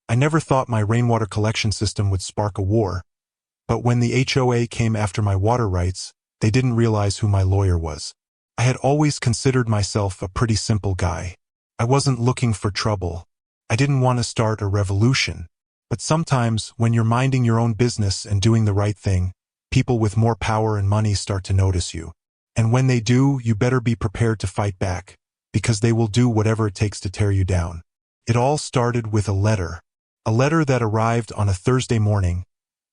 I never thought my rainwater collection system would spark a war, but when the HOA came after my water rights, they didn't realize who my lawyer was. I had always considered myself a pretty simple guy. I wasn't looking for trouble. I didn't want to start a revolution. But sometimes, when you're minding your own business and doing the right thing, people with more power and money start to notice you. And when they do, you better be prepared to fight back, because they will do whatever it takes to tear you down. It all started with a letter that arrived on a Thursday morning,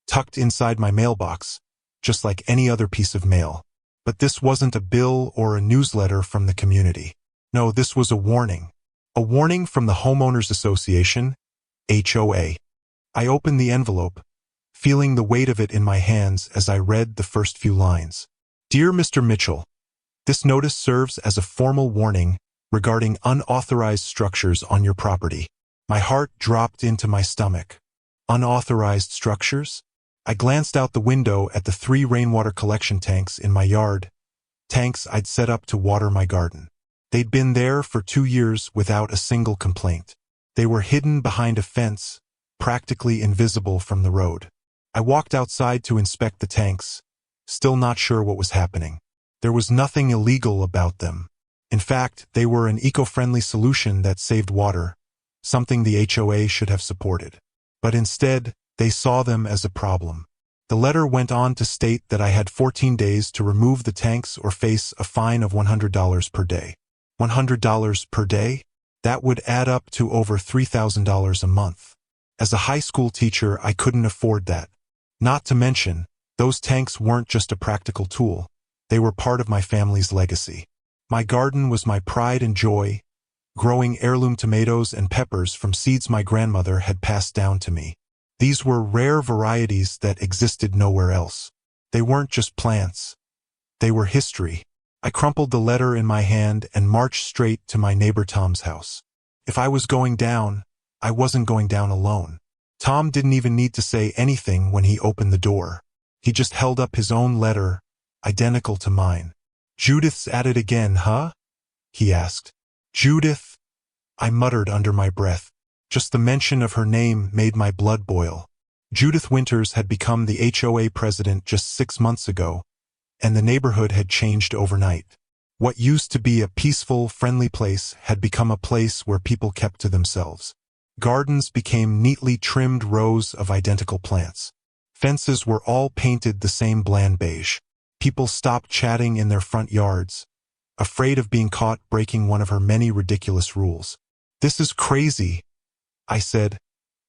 tucked inside my mailbox, just like any other piece of mail. But this wasn't a bill or a newsletter from the community. No, this was a warning. A warning from the Homeowners Association, HOA. I opened the envelope, feeling the weight of it in my hands as I read the first few lines. Dear Mr. Mitchell, this notice serves as a formal warning regarding unauthorized structures on your property. My heart dropped into my stomach. Unauthorized structures? I glanced out the window at the 3 rainwater collection tanks in my yard, tanks I'd set up to water my garden. They'd been there for 2 years without a single complaint. They were hidden behind a fence, practically invisible from the road. I walked outside to inspect the tanks, still not sure what was happening. There was nothing illegal about them. In fact, they were an eco-friendly solution that saved water, something the HOA should have supported. But instead, they saw them as a problem. The letter went on to state that I had 14 days to remove the tanks or face a fine of $100 per day. $100 per day? That would add up to over $3,000 a month. As a high school teacher, I couldn't afford that. Not to mention, those tanks weren't just a practical tool. They were part of my family's legacy. My garden was my pride and joy, growing heirloom tomatoes and peppers from seeds my grandmother had passed down to me. These were rare varieties that existed nowhere else. They weren't just plants. They were history. I crumpled the letter in my hand and marched straight to my neighbor Tom's house. If I was going down, I wasn't going down alone. Tom didn't even need to say anything when he opened the door. He just held up his own letter, identical to mine. Judith's at it again, huh? He asked. Judith? I muttered under my breath. Just the mention of her name made my blood boil. Judith Winters had become the HOA president just 6 months ago, and the neighborhood had changed overnight. What used to be a peaceful, friendly place had become a place where people kept to themselves. Gardens became neatly trimmed rows of identical plants. Fences were all painted the same bland beige. People stopped chatting in their front yards, afraid of being caught breaking one of her many ridiculous rules. This is crazy, I said,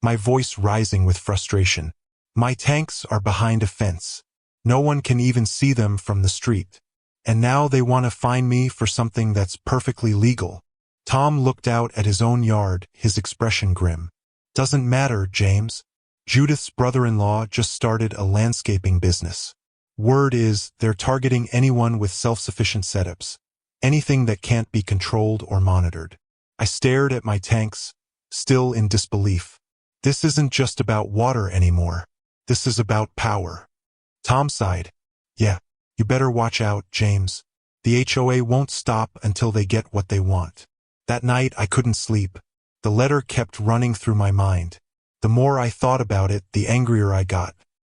my voice rising with frustration. My tanks are behind a fence. No one can even see them from the street. And now they want to fine me for something that's perfectly legal. Tom looked out at his own yard, his expression grim. Doesn't matter, James. Judith's brother-in-law just started a landscaping business. Word is, they're targeting anyone with self-sufficient setups. Anything that can't be controlled or monitored. I stared at my tanks, still in disbelief. This isn't just about water anymore. This is about power. Tom sighed. Yeah, you better watch out, James. The HOA won't stop until they get what they want. That night I couldn't sleep. The letter kept running through my mind. The more I thought about it, the angrier I got.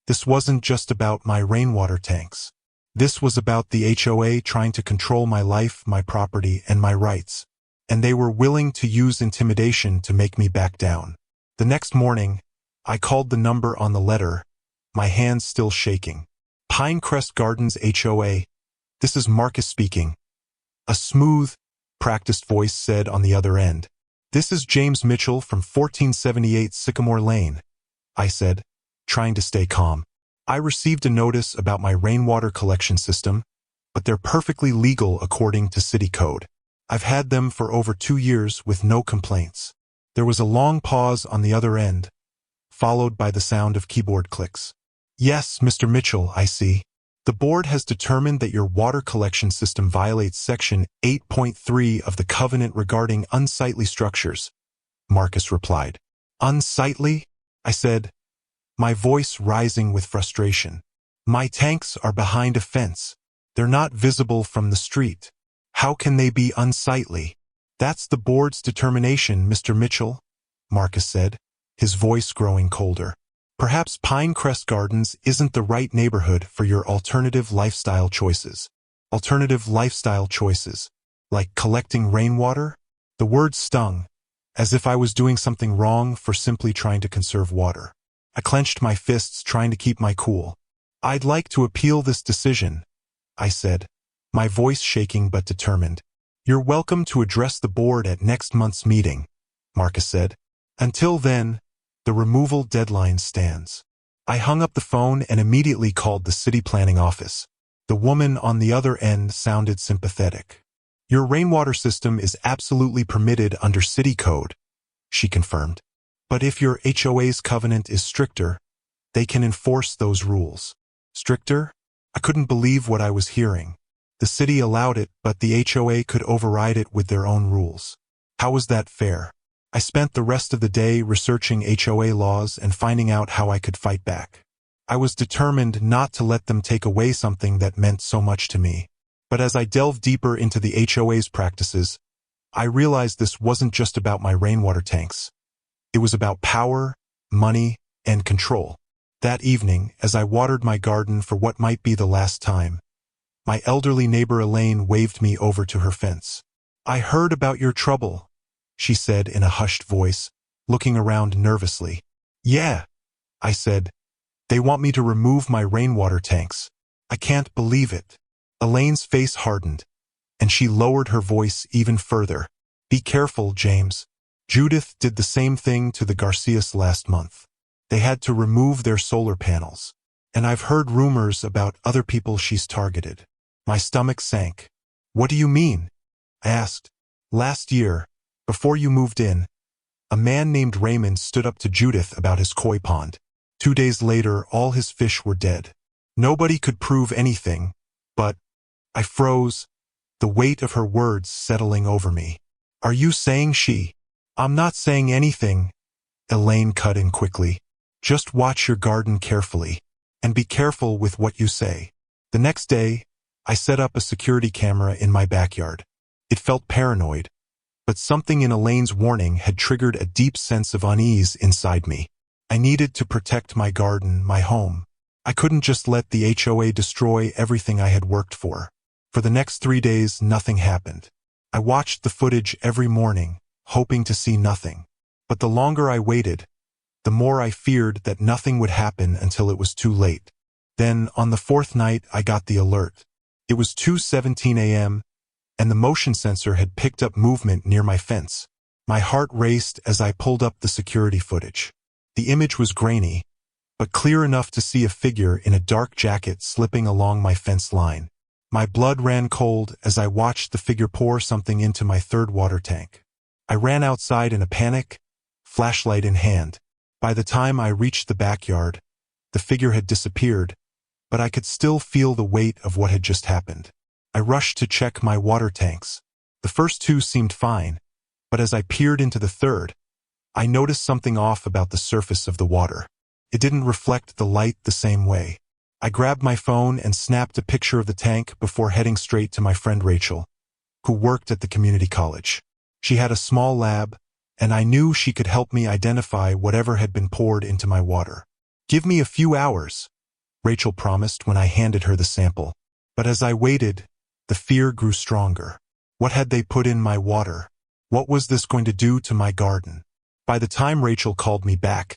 This wasn't just about my rainwater tanks. This was about the HOA trying to control my life, my property, and my rights. And they were willing to use intimidation to make me back down. The next morning, I called the number on the letter, my hands still shaking. Pinecrest Gardens HOA. This is Marcus speaking. A smooth, practiced voice said on the other end. This is James Mitchell from 1478 Sycamore Lane, I said, trying to stay calm. I received a notice about my rainwater collection system, but they're perfectly legal according to city code. I've had them for over 2 years with no complaints. There was a long pause on the other end, followed by the sound of keyboard clicks. Yes, Mr. Mitchell, I see. The board has determined that your water collection system violates Section 8.3 of the Covenant regarding unsightly structures, Marcus replied. Unsightly? I said, my voice rising with frustration. My tanks are behind a fence. They're not visible from the street. How can they be unsightly? That's the board's determination, Mr. Mitchell, Marcus said. his voice growing colder. Perhaps Pinecrest Gardens isn't the right neighborhood for your alternative lifestyle choices. Alternative lifestyle choices, like collecting rainwater? The word stung, as if I was doing something wrong for simply trying to conserve water. I clenched my fists, trying to keep my cool. "I'd like to appeal this decision," I said, my voice shaking but determined. "You're welcome to address the board at next month's meeting," Marcus said. "Until then, the removal deadline stands." I hung up the phone and immediately called the city planning office. The woman on the other end sounded sympathetic. "Your rainwater system is absolutely permitted under city code," she confirmed. "But if your HOA's covenant is stricter, they can enforce those rules." Stricter? I couldn't believe what I was hearing. The city allowed it, but the HOA could override it with their own rules. How was that fair? I spent the rest of the day researching HOA laws and finding out how I could fight back. I was determined not to let them take away something that meant so much to me. But as I delved deeper into the HOA's practices, I realized this wasn't just about my rainwater tanks. It was about power, money, and control. That evening, as I watered my garden for what might be the last time, my elderly neighbor Elaine waved me over to her fence. "I heard about your trouble," she said in a hushed voice, looking around nervously. "Yeah," I said. "They want me to remove my rainwater tanks. I can't believe it." Elaine's face hardened, and she lowered her voice even further. "Be careful, James. Judith did the same thing to the Garcias last month. They had to remove their solar panels. And I've heard rumors about other people she's targeted." My stomach sank. "What do you mean?" I asked. "Last year, before you moved in, a man named Raymond stood up to Judith about his koi pond. 2 days later, all his fish were dead. Nobody could prove anything, but..." I froze, the weight of her words settling over me. "Are you saying she..." "I'm not saying anything," Elaine cut in quickly. "Just watch your garden carefully, and be careful with what you say." The next day, I set up a security camera in my backyard. It felt paranoid, but something in Elaine's warning had triggered a deep sense of unease inside me. I needed to protect my garden, my home. I couldn't just let the HOA destroy everything I had worked for. For the next 3 days, nothing happened. I watched the footage every morning, hoping to see nothing. But the longer I waited, the more I feared that nothing would happen until it was too late. Then, on the 4th night, I got the alert. It was 2:17 a.m., and the motion sensor had picked up movement near my fence. My heart raced as I pulled up the security footage. The image was grainy, but clear enough to see a figure in a dark jacket slipping along my fence line. My blood ran cold as I watched the figure pour something into my 3rd water tank. I ran outside in a panic, flashlight in hand. By the time I reached the backyard, the figure had disappeared, but I could still feel the weight of what had just happened. I rushed to check my water tanks. The first 2 seemed fine, but as I peered into the 3rd, I noticed something off about the surface of the water. It didn't reflect the light the same way. I grabbed my phone and snapped a picture of the tank before heading straight to my friend Rachel, who worked at the community college. She had a small lab, and I knew she could help me identify whatever had been poured into my water. "Give me a few hours," Rachel promised when I handed her the sample. But as I waited, the fear grew stronger. What had they put in my water? What was this going to do to my garden? By the time Rachel called me back,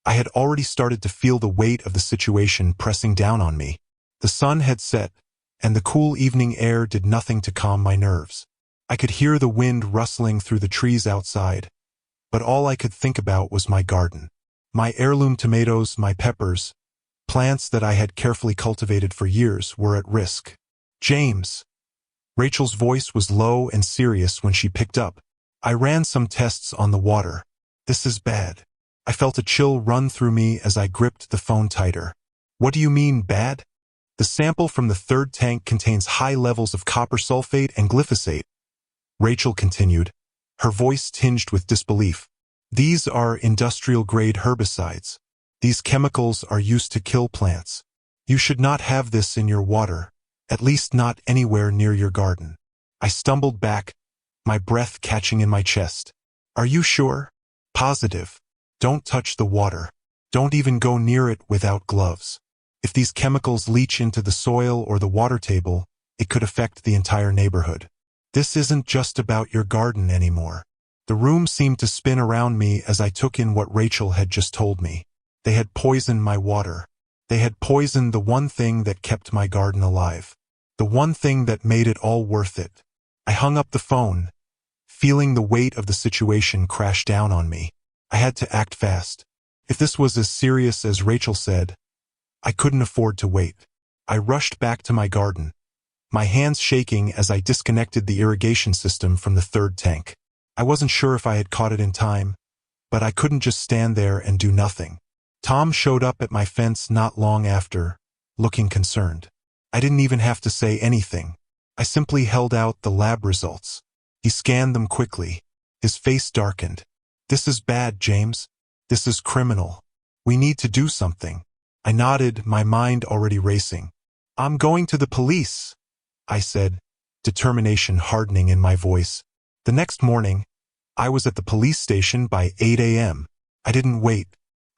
I had already started to feel the weight of the situation pressing down on me. The sun had set, and the cool evening air did nothing to calm my nerves. I could hear the wind rustling through the trees outside, but all I could think about was my garden. My heirloom tomatoes, my peppers, plants that I had carefully cultivated for years, were at risk. "James." Rachel's voice was low and serious when she picked up. "I ran some tests on the water. This is bad." I felt a chill run through me as I gripped the phone tighter. "What do you mean, bad?" "The sample from the 3rd tank contains high levels of copper sulfate and glyphosate," Rachel continued, her voice tinged with disbelief. "These are industrial-grade herbicides. These chemicals are used to kill plants. You should not have this in your water, at least not anywhere near your garden." I stumbled back, my breath catching in my chest. "Are you sure?" "Positive." Don't touch the water. Don't even go near it without gloves. If these chemicals leach into the soil or the water table, it could affect the entire neighborhood. This isn't just about your garden anymore. The room seemed to spin around me as I took in what Rachel had just told me. They had poisoned my water. They had poisoned the one thing that kept my garden alive. The one thing that made it all worth it. I hung up the phone, feeling the weight of the situation crash down on me. I had to act fast. If this was as serious as Rachel said, I couldn't afford to wait. I rushed back to my garden, my hands shaking as I disconnected the irrigation system from the third tank. I wasn't sure if I had caught it in time, but I couldn't just stand there and do nothing. Tom showed up at my fence not long after, looking concerned. I didn't even have to say anything. I simply held out the lab results. He scanned them quickly. His face darkened. "This is bad, James. This is criminal. We need to do something." I nodded, my mind already racing. "I'm going to the police," I said, determination hardening in my voice. The next morning, I was at the police station by 8 a.m. I didn't wait.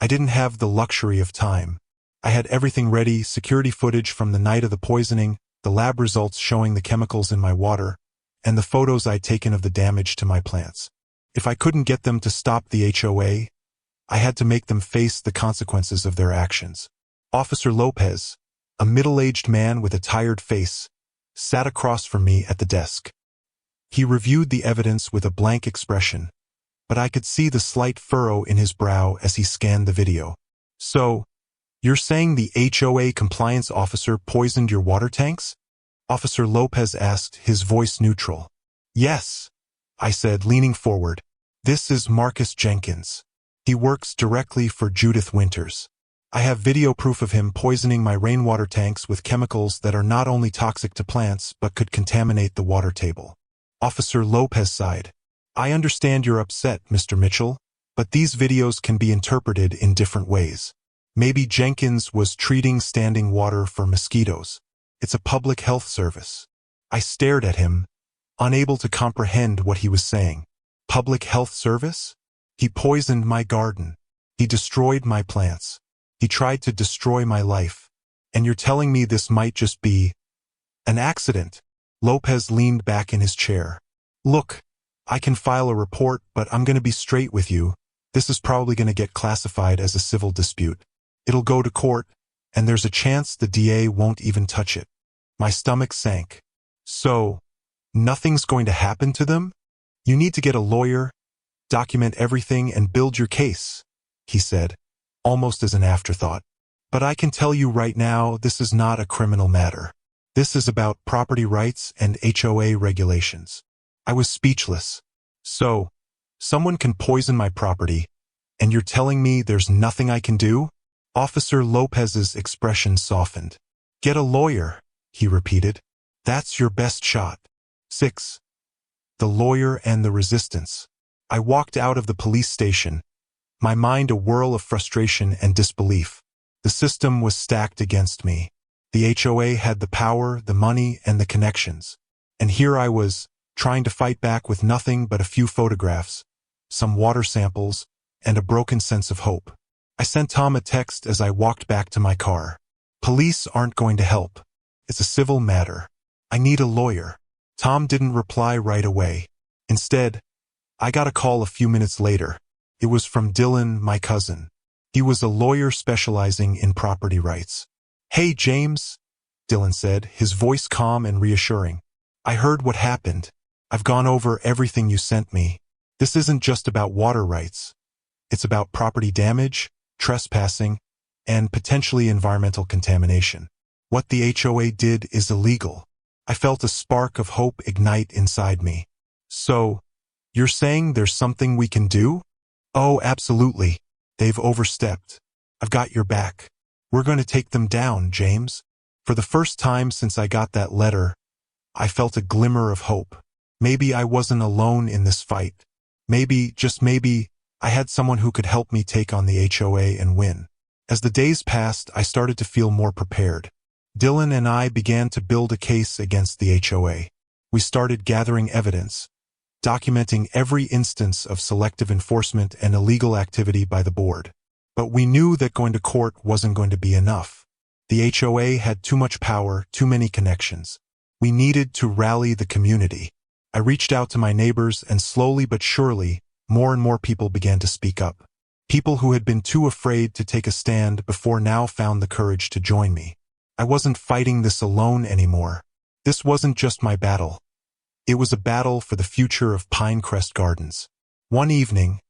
I didn't have the luxury of time. I had everything ready, security footage from the night of the poisoning, the lab results showing the chemicals in my water, and the photos I'd taken of the damage to my plants. If I couldn't get them to stop the HOA, I had to make them face the consequences of their actions. Officer Lopez, a middle-aged man with a tired face, sat across from me at the desk. He reviewed the evidence with a blank expression, but I could see the slight furrow in his brow as he scanned the video. "So, you're saying the HOA compliance officer poisoned your water tanks?" Officer Lopez asked, his voice neutral. "Yes," I said, leaning forward. "This is Marcus Jenkins. He works directly for Judith Winters. I have video proof of him poisoning my rainwater tanks with chemicals that are not only toxic to plants but could contaminate the water table." Officer Lopez sighed. "I understand you're upset, Mr. Mitchell, but these videos can be interpreted in different ways. Maybe Jenkins was treating standing water for mosquitoes. It's a public health service." I stared at him, unable to comprehend what he was saying. Public health service? He poisoned my garden. He destroyed my plants. He tried to destroy my life. And you're telling me this might just be an accident? Lopez leaned back in his chair. "Look, I can file a report, but I'm going to be straight with you. This is probably going to get classified as a civil dispute. It'll go to court, and there's a chance the DA won't even touch it." My stomach sank. "So, nothing's going to happen to them? You need to get a lawyer, document everything, and build your case," he said, almost as an afterthought. "But I can tell you right now, this is not a criminal matter. This is about property rights and HOA regulations." I was speechless. "So, someone can poison my property, and you're telling me there's nothing I can do?" Officer Lopez's expression softened. "Get a lawyer," he repeated. "That's your best shot." 6. The lawyer and the resistance. I walked out of the police station, my mind a whirl of frustration and disbelief. The system was stacked against me. The HOA had the power, the money, and the connections. And here I was, trying to fight back with nothing but a few photographs, some water samples, and a broken sense of hope. I sent Tom a text as I walked back to my car. "Police aren't going to help. It's a civil matter. I need a lawyer." Tom didn't reply right away. Instead, I got a call a few minutes later. It was from Dylan, my cousin. He was a lawyer specializing in property rights. "Hey, James," Dylan said, his voice calm and reassuring. "I heard what happened. I've gone over everything you sent me. This isn't just about water rights. It's about property damage, trespassing, and potentially environmental contamination. What the HOA did is illegal." I felt a spark of hope ignite inside me. "So, you're saying there's something we can do?" "Oh, absolutely. They've overstepped. I've got your back. We're going to take them down, James." For the first time since I got that letter, I felt a glimmer of hope. Maybe I wasn't alone in this fight. Maybe, just maybe, I had someone who could help me take on the HOA and win. As the days passed, I started to feel more prepared. Dylan and I began to build a case against the HOA. We started gathering evidence, documenting every instance of selective enforcement and illegal activity by the board. But we knew that going to court wasn't going to be enough. The HOA had too much power, too many connections. We needed to rally the community. I reached out to my neighbors, and slowly but surely, more and more people began to speak up. People who had been too afraid to take a stand before now found the courage to join me. I wasn't fighting this alone anymore. This wasn't just my battle. It was a battle for the future of Pinecrest Gardens. One evening,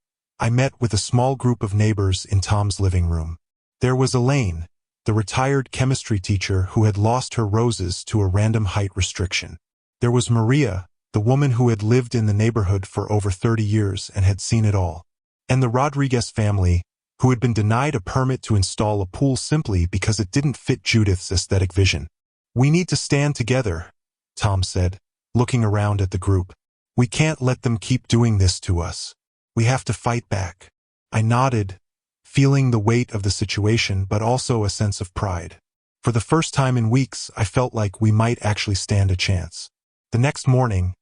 I met with a small group of neighbors in Tom's living room. There was Elaine, the retired chemistry teacher who had lost her roses to a random height restriction. There was Maria, the woman who had lived in the neighborhood for over 30 years and had seen it all. And the Rodriguez family, who had been denied a permit to install a pool simply because it didn't fit Judith's aesthetic vision. "We need to stand together," Tom said, looking around at the group. "We can't let them keep doing this to us. We have to fight back." I nodded, feeling the weight of the situation but also a sense of pride. For the first time in weeks, I felt like we might actually stand a chance. The next morning,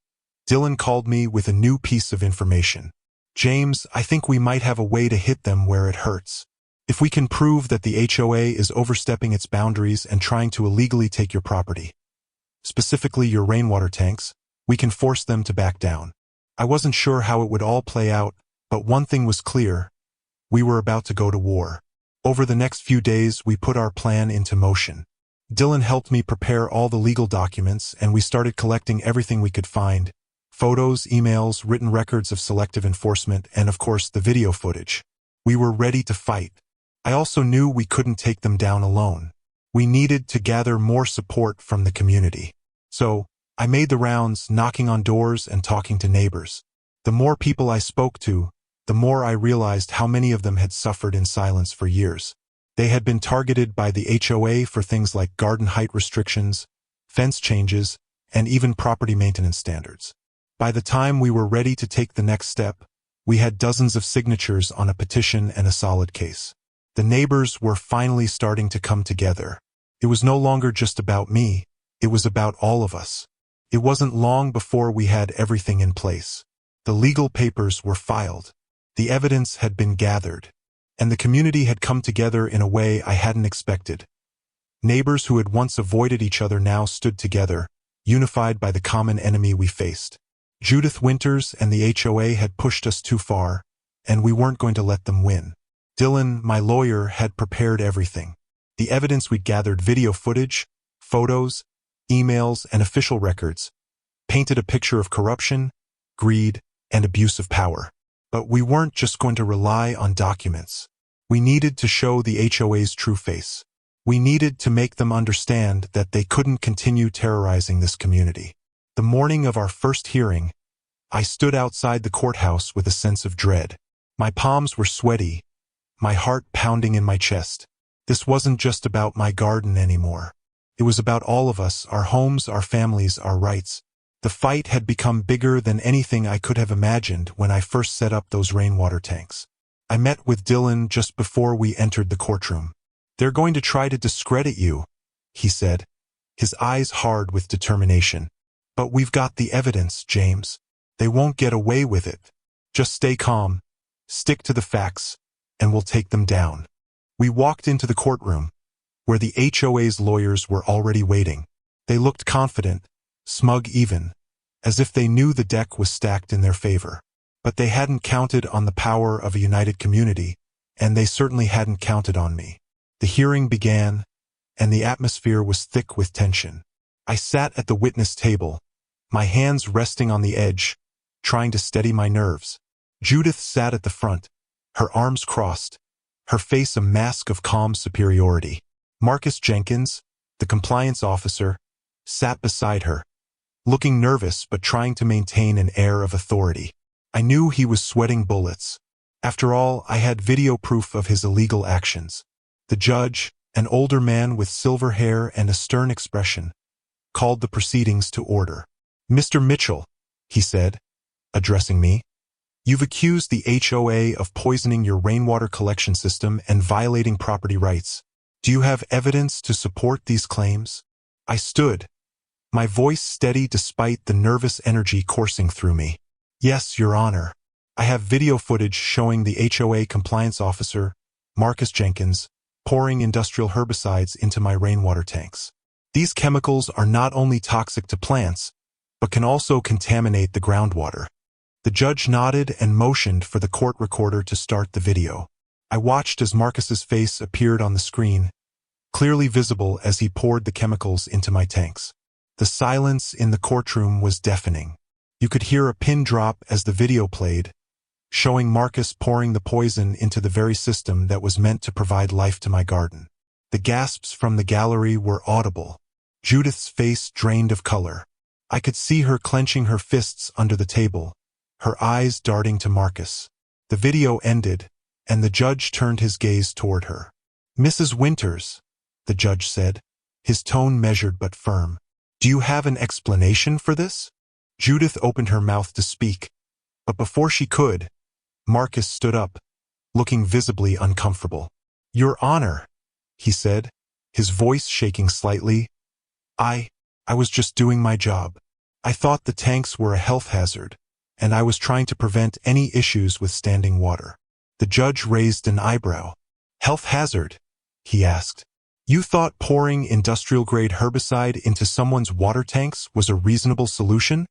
Dylan called me with a new piece of information. "James, I think we might have a way to hit them where it hurts. If we can prove that the HOA is overstepping its boundaries and trying to illegally take your property, specifically your rainwater tanks, we can force them to back down." I wasn't sure how it would all play out, but one thing was clear. We were about to go to war. Over the next few days, we put our plan into motion. Dylan helped me prepare all the legal documents, and we started collecting everything we could find: photos, emails, written records of selective enforcement, and of course the video footage. We were ready to fight. I also knew we couldn't take them down alone. We needed to gather more support from the community. So, I made the rounds, knocking on doors and talking to neighbors. The more people I spoke to, the more I realized how many of them had suffered in silence for years. They had been targeted by the HOA for things like garden height restrictions, fence changes, and even property maintenance standards. By the time we were ready to take the next step, we had dozens of signatures on a petition and a solid case. The neighbors were finally starting to come together. It was no longer just about me, it was about all of us. It wasn't long before we had everything in place. The legal papers were filed. The evidence had been gathered, and the community had come together in a way I hadn't expected. Neighbors who had once avoided each other now stood together, unified by the common enemy we faced. Judith Winters and the HOA had pushed us too far, and we weren't going to let them win. Dylan, my lawyer, had prepared everything. The evidence we'd gathered: video footage, photos, emails, and official records, painted a picture of corruption, greed, and abuse of power. But we weren't just going to rely on documents. We needed to show the HOA's true face. We needed to make them understand that they couldn't continue terrorizing this community. The morning of our first hearing, I stood outside the courthouse with a sense of dread. My palms were sweaty, my heart pounding in my chest. This wasn't just about my garden anymore. It was about all of us, our homes, our families, our rights. The fight had become bigger than anything I could have imagined when I first set up those rainwater tanks. I met with Dylan just before we entered the courtroom. "They're going to try to discredit you," he said, his eyes hard with determination. "But we've got the evidence, James. They won't get away with it. Just stay calm, stick to the facts, and we'll take them down." We walked into the courtroom, where the HOA's lawyers were already waiting. They looked confident, smug even, as if they knew the deck was stacked in their favor. But they hadn't counted on the power of a united community, and they certainly hadn't counted on me. The hearing began, and the atmosphere was thick with tension. I sat at the witness table, my hands resting on the edge, trying to steady my nerves. Judith sat at the front, her arms crossed, her face a mask of calm superiority. Marcus Jenkins, the compliance officer, sat beside her, looking nervous but trying to maintain an air of authority. I knew he was sweating bullets. After all, I had video proof of his illegal actions. The judge, an older man with silver hair and a stern expression, called the proceedings to order. "Mr. Mitchell," he said, addressing me, "you've accused the HOA of poisoning your rainwater collection system and violating property rights. Do you have evidence to support these claims?" I stood, my voice steady despite the nervous energy coursing through me. Yes, Your Honor. I have video footage showing the HOA compliance officer, Marcus Jenkins, pouring industrial herbicides into my rainwater tanks. These chemicals are not only toxic to plants, but can also contaminate the groundwater. The judge nodded and motioned for the court recorder to start the video. I watched as Marcus's face appeared on the screen, clearly visible as he poured the chemicals into my tanks. The silence in the courtroom was deafening. You could hear a pin drop as the video played, showing Marcus pouring the poison into the very system that was meant to provide life to my garden. The gasps from the gallery were audible. Judith's face drained of color. I could see her clenching her fists under the table, her eyes darting to Marcus. The video ended, and the judge turned his gaze toward her. "Mrs. Winters," the judge said, his tone measured but firm. "Do you have an explanation for this?" Judith opened her mouth to speak, but before she could, Marcus stood up, looking visibly uncomfortable. "Your Honor," he said, his voice shaking slightly, I was just doing my job. I thought the tanks were a health hazard, and I was trying to prevent any issues with standing water." The judge raised an eyebrow. "Health hazard?" he asked. "You thought pouring industrial-grade herbicide into someone's water tanks was a reasonable solution?"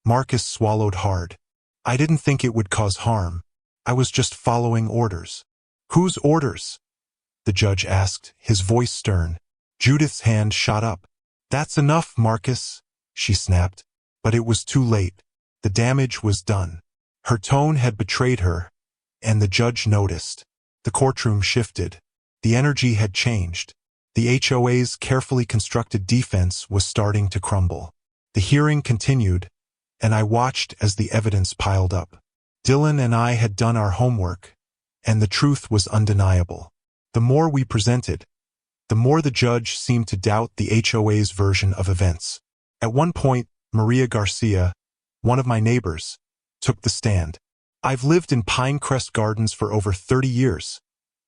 Marcus swallowed hard. "I didn't think it would cause harm. I was just following orders." "Whose orders?" the judge asked, his voice stern. Judith's hand shot up. "That's enough, Marcus," she snapped. But it was too late. The damage was done. Her tone had betrayed her, and the judge noticed. The courtroom shifted. The energy had changed. The HOA's carefully constructed defense was starting to crumble. The hearing continued, and I watched as the evidence piled up. Dylan and I had done our homework, and the truth was undeniable. The more we presented, the more the judge seemed to doubt the HOA's version of events. At one point, Maria Garcia, one of my neighbors, took the stand. "I've lived in Pinecrest Gardens for over 30 years,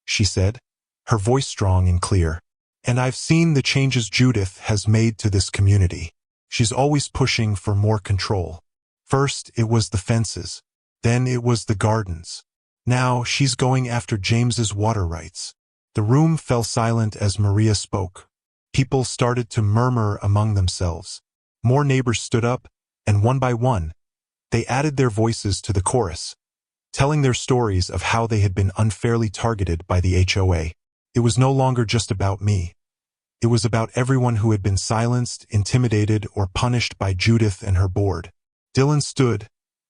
she said, her voice strong and clear. "And I've seen the changes Judith has made to this community. She's always pushing for more control. First, it was the fences. Then it was the gardens. Now she's going after James's water rights." The room fell silent as Maria spoke. People started to murmur among themselves. More neighbors stood up, and one by one, they added their voices to the chorus, telling their stories of how they had been unfairly targeted by the HOA. It was no longer just about me. It was about everyone who had been silenced, intimidated, or punished by Judith and her board. Dylan stood,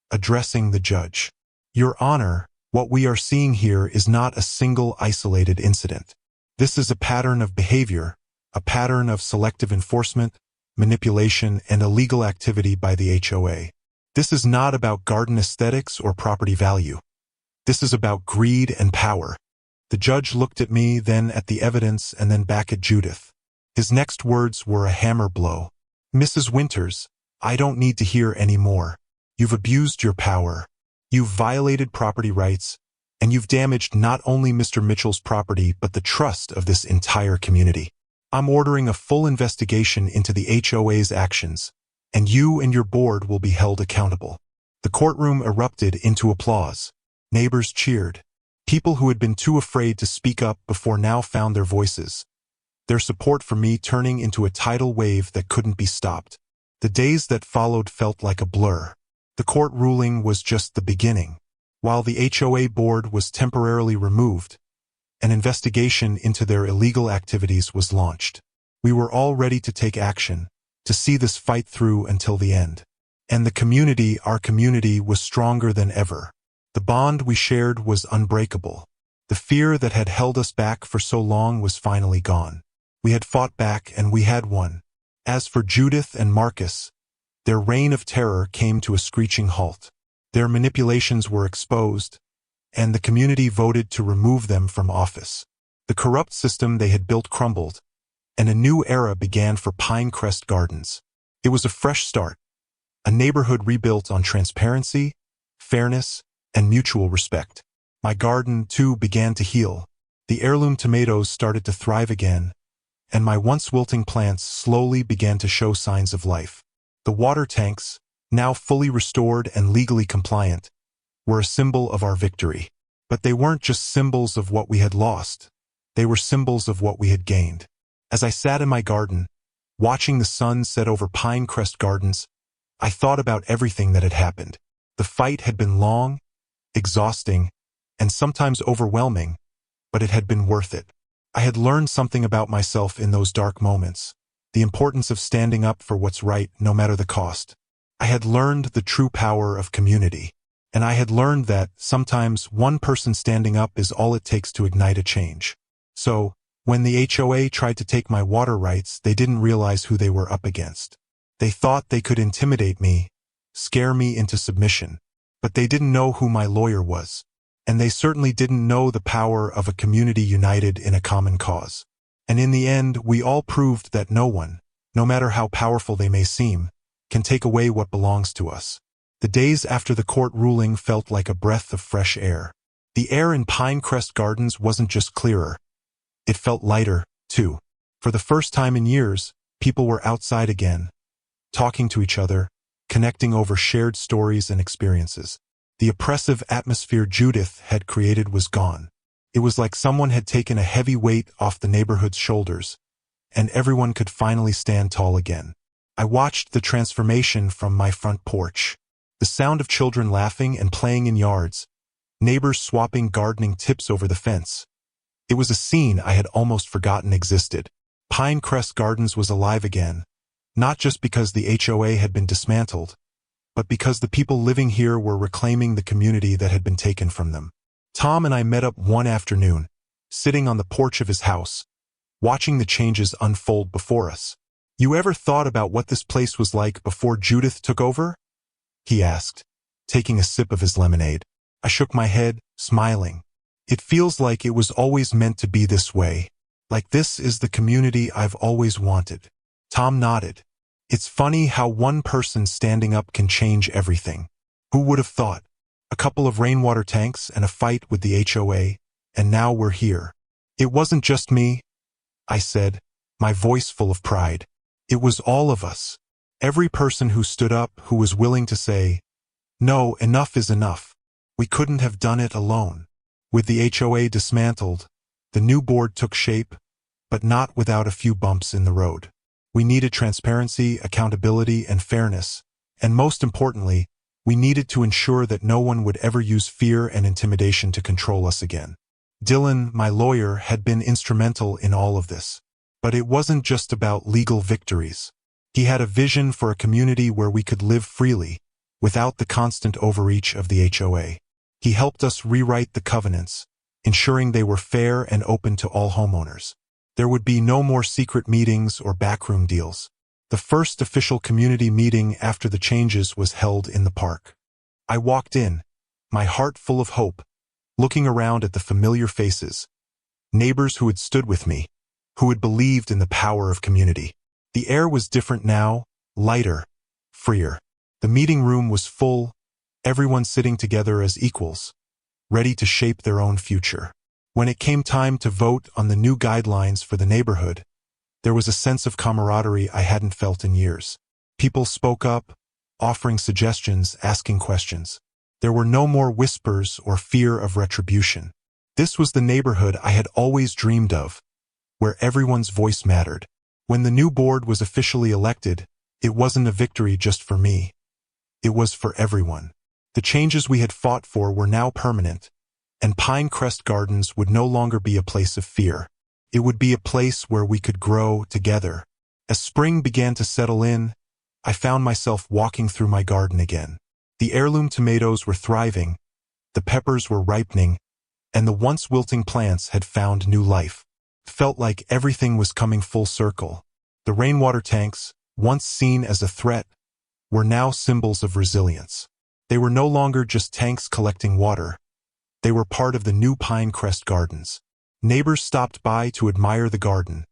addressing the judge. "Your Honor, what we are seeing here is not a single isolated incident. This is a pattern of behavior, a pattern of selective enforcement, manipulation, and illegal activity by the HOA. This is not about garden aesthetics or property value. This is about greed and power." The judge looked at me, then at the evidence, and then back at Judith. His next words were a hammer blow. "Mrs. Winters, I don't need to hear any more. You've abused your power. You've violated property rights, and you've damaged not only Mr. Mitchell's property but the trust of this entire community. I'm ordering a full investigation into the HOA's actions, and you and your board will be held accountable." The courtroom erupted into applause. Neighbors cheered. People who had been too afraid to speak up before now found their voices, their support for me turning into a tidal wave that couldn't be stopped. The days that followed felt like a blur. The court ruling was just the beginning. While the HOA board was temporarily removed, an investigation into their illegal activities was launched. We were all ready to take action, to see this fight through until the end. And the community, our community, was stronger than ever. The bond we shared was unbreakable. The fear that had held us back for so long was finally gone. We had fought back and we had won. As for Judith and Marcus, their reign of terror came to a screeching halt. Their manipulations were exposed, and the community voted to remove them from office. The corrupt system they had built crumbled, and a new era began for Pinecrest Gardens. It was a fresh start, a neighborhood rebuilt on transparency, fairness, and mutual respect. My garden, too, began to heal. The heirloom tomatoes started to thrive again, and my once wilting plants slowly began to show signs of life. The water tanks, now fully restored and legally compliant, were a symbol of our victory. But they weren't just symbols of what we had lost. They were symbols of what we had gained. As I sat in my garden, watching the sun set over Pinecrest Gardens, I thought about everything that had happened. The fight had been long, exhausting, and sometimes overwhelming, but it had been worth it. I had learned something about myself in those dark moments, the importance of standing up for what's right no matter the cost. I had learned the true power of community, and I had learned that sometimes one person standing up is all it takes to ignite a change. So, when the HOA tried to take my water rights, they didn't realize who they were up against. They thought they could intimidate me, scare me into submission, but they didn't know who my lawyer was. And they certainly didn't know the power of a community united in a common cause. And in the end, we all proved that no one, no matter how powerful they may seem, can take away what belongs to us. The days after the court ruling felt like a breath of fresh air. The air in Pinecrest Gardens wasn't just clearer. It felt lighter, too. For the first time in years, people were outside again, talking to each other, connecting over shared stories and experiences. The oppressive atmosphere Judith had created was gone. It was like someone had taken a heavy weight off the neighborhood's shoulders, and everyone could finally stand tall again. I watched the transformation from my front porch. The sound of children laughing and playing in yards, neighbors swapping gardening tips over the fence. It was a scene I had almost forgotten existed. Pinecrest Gardens was alive again, not just because the HOA had been dismantled, but because the people living here were reclaiming the community that had been taken from them. Tom and I met up one afternoon, sitting on the porch of his house, watching the changes unfold before us. "You ever thought about what this place was like before Judith took over?" he asked, taking a sip of his lemonade. I shook my head, smiling. "It feels like it was always meant to be this way. Like this is the community I've always wanted." Tom nodded. "It's funny how one person standing up can change everything. Who would have thought? A couple of rainwater tanks and a fight with the HOA, and now we're here." "It wasn't just me," I said, my voice full of pride. "It was all of us. Every person who stood up, who was willing to say, 'No, enough is enough.' We couldn't have done it alone." With the HOA dismantled, the new board took shape, but not without a few bumps in the road. We needed transparency, accountability, and fairness, and most importantly, we needed to ensure that no one would ever use fear and intimidation to control us again. Dylan, my lawyer, had been instrumental in all of this. But it wasn't just about legal victories. He had a vision for a community where we could live freely, without the constant overreach of the HOA. He helped us rewrite the covenants, ensuring they were fair and open to all homeowners. There would be no more secret meetings or backroom deals. The first official community meeting after the changes was held in the park. I walked in, my heart full of hope, looking around at the familiar faces, neighbors who had stood with me, who had believed in the power of community. The air was different now, lighter, freer. The meeting room was full, everyone sitting together as equals, ready to shape their own future. When it came time to vote on the new guidelines for the neighborhood, there was a sense of camaraderie I hadn't felt in years. People spoke up, offering suggestions, asking questions. There were no more whispers or fear of retribution. This was the neighborhood I had always dreamed of, where everyone's voice mattered. When the new board was officially elected, it wasn't a victory just for me. It was for everyone. The changes we had fought for were now permanent, and Pinecrest Gardens would no longer be a place of fear. It would be a place where we could grow together. As spring began to settle in, I found myself walking through my garden again. The heirloom tomatoes were thriving, the peppers were ripening, and the once wilting plants had found new life. It felt like everything was coming full circle. The rainwater tanks, once seen as a threat, were now symbols of resilience. They were no longer just tanks collecting water. They were part of the new Pinecrest Gardens. Neighbors stopped by to admire the garden,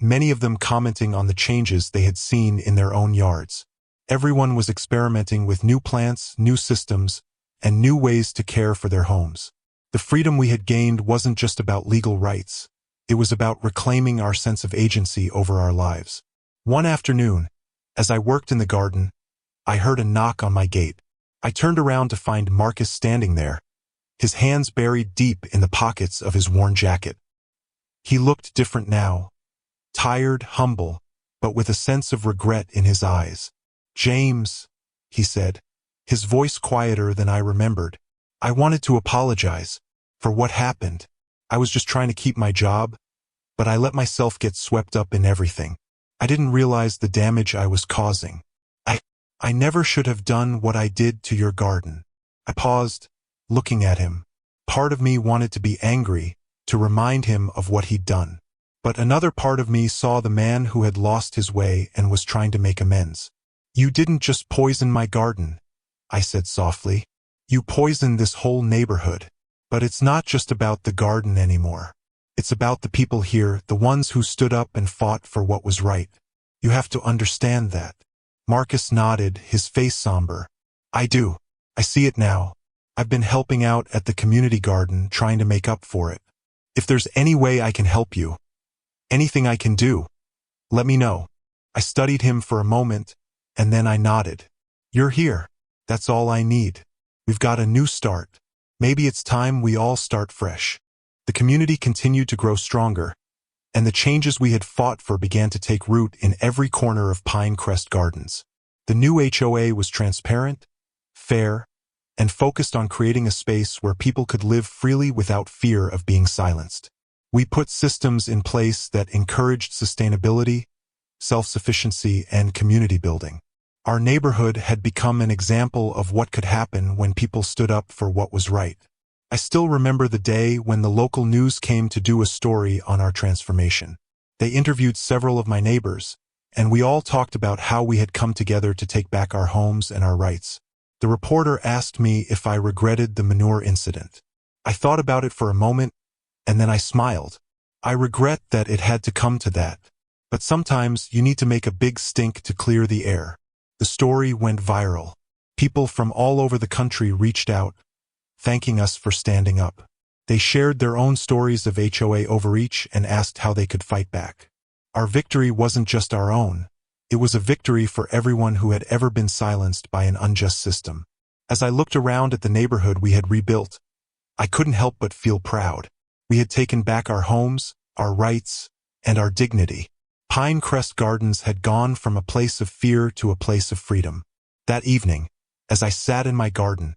many of them commenting on the changes they had seen in their own yards. Everyone was experimenting with new plants, new systems, and new ways to care for their homes. The freedom we had gained wasn't just about legal rights. It was about reclaiming our sense of agency over our lives. One afternoon, as I worked in the garden, I heard a knock on my gate. I turned around to find Marcus standing there, his hands buried deep in the pockets of his worn jacket. He looked different now, tired, humble, but with a sense of regret in his eyes. "James," he said, his voice quieter than I remembered. "I wanted to apologize for what happened. I was just trying to keep my job, but I let myself get swept up in everything. I didn't realize the damage I was causing. I never should have done what I did to your garden." I paused, looking at him. Part of me wanted to be angry, to remind him of what he'd done. But another part of me saw the man who had lost his way and was trying to make amends. "You didn't just poison my garden," I said softly. "You poisoned this whole neighborhood. But it's not just about the garden anymore. It's about the people here, the ones who stood up and fought for what was right. You have to understand that." Marcus nodded, his face somber. "I do. I see it now. I've been helping out at the community garden, trying to make up for it. If there's any way I can help you, anything I can do, let me know." I studied him for a moment, and then I nodded. "You're here. That's all I need. We've got a new start. Maybe it's time we all start fresh." The community continued to grow stronger, and the changes we had fought for began to take root in every corner of Pinecrest Gardens. The new HOA was transparent, fair, and focused on creating a space where people could live freely without fear of being silenced. We put systems in place that encouraged sustainability, self-sufficiency, and community building. Our neighborhood had become an example of what could happen when people stood up for what was right. I still remember the day when the local news came to do a story on our transformation. They interviewed several of my neighbors, and we all talked about how we had come together to take back our homes and our rights. The reporter asked me if I regretted the manure incident. I thought about it for a moment, and then I smiled. I regret that it had to come to that. But sometimes you need to make a big stink to clear the air. The story went viral. People from all over the country reached out, thanking us for standing up. They shared their own stories of HOA overreach and asked how they could fight back. Our victory wasn't just our own. It was a victory for everyone who had ever been silenced by an unjust system. As I looked around at the neighborhood we had rebuilt, I couldn't help but feel proud. We had taken back our homes, our rights, and our dignity. Pinecrest Gardens had gone from a place of fear to a place of freedom. That evening, as I sat in my garden,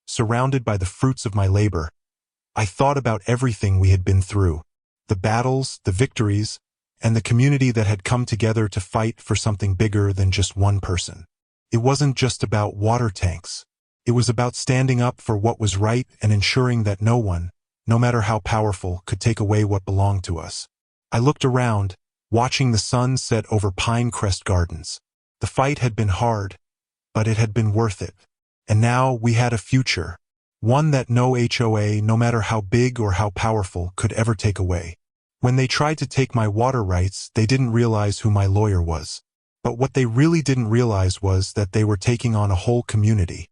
surrounded by the fruits of my labor, I thought about everything we had been through, the battles, the victories, and the community that had come together to fight for something bigger than just one person. It wasn't just about water tanks. It was about standing up for what was right and ensuring that no one, no matter how powerful, could take away what belonged to us. I looked around, watching the sun set over Pinecrest Gardens. The fight had been hard, but it had been worth it. And now we had a future, one that no HOA, no matter how big or how powerful, could ever take away. When they tried to take my water rights, they didn't realize who my lawyer was. But what they really didn't realize was that they were taking on a whole community.